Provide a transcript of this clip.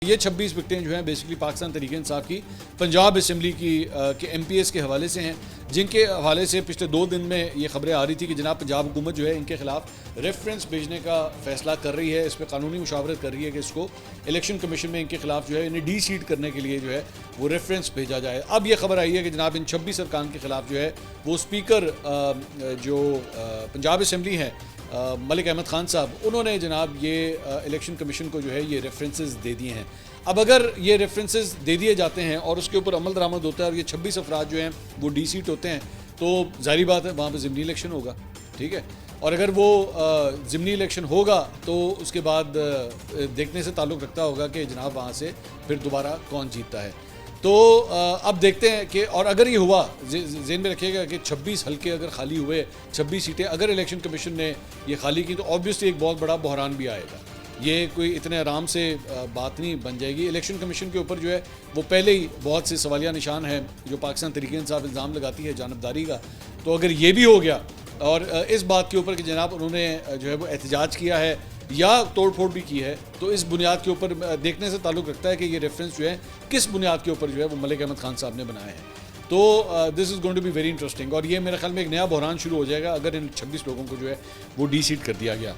ये 26 विकटें जो हैं बेसिकली पाकिस्तान तहरीक इंसाफ की पंजाब असम्बली की के MPs के हवाले से हैं, जिनके हवाले से पिछले 2 दिन में ये खबरें आ रही थी कि जनाब पंजाब हुकूमत जो है इनके खिलाफ रेफरेंस भेजने का फैसला कर रही है, इस पर कानूनी मुशावरत कर रही है कि इसको इलेक्शन कमीशन में इनके खिलाफ जो है इन्हें डी सीट करने के लिए जो है वो रेफरेंस भेजा जाए। अब ये खबर आई है कि जनाब इन 26 अरकान के खिलाफ जो है वो स्पीकर जो पंजाब असम्बली हैं मलिक अहमद ख़ान साहब, उन्होंने जनाब ये इलेक्शन कमीशन को जो है ये रेफरेंसेस दे दिए हैं। अब अगर ये रेफरेंसेस दे दिए जाते हैं और उसके ऊपर अमल दरामद होता है और ये 26 अफराद जो हैं वो डी सीट होते हैं, तो जाहिर बात है वहाँ पर ज़िमनी इलेक्शन होगा, ठीक है। और अगर वो ज़िमनी इलेक्शन होगा तो उसके बाद देखने से ताल्लुक़ रखता होगा कि जनाब वहाँ से फिर दोबारा कौन जीतता है। तो अब देखते हैं कि, और अगर ये हुआ, ज़हन में रखिएगा कि 26 हल्के अगर खाली हुए, 26 सीटें अगर इलेक्शन कमीशन ने ये खाली की, तो ऑब्वियसली एक बहुत बड़ा बहरान भी आएगा। ये कोई इतने आराम से बात नहीं बन जाएगी। इलेक्शन कमीशन के ऊपर जो है वो पहले ही बहुत से सवालिया निशान है, जो पाकिस्तान तहरीक इंसाफ इल्ज़ाम लगाती है जानबदारी का। तो अगर ये भी हो गया और इस बात के ऊपर कि जनाब उन्होंने जो है वो एहतजाज किया है या तोड़ फोड़ भी की है, तो इस बुनियाद के ऊपर देखने से ताल्लुक़ रखता है कि ये रेफरेंस जो है किस बुनियाद के ऊपर जो है वो मलिक अहमद ख़ान साहब ने बनाए हैं। तो this is going to be very interesting, और ये मेरे ख्याल में एक नया बहरान शुरू हो जाएगा अगर इन 26 लोगों को जो है वो डी सीट कर दिया गया।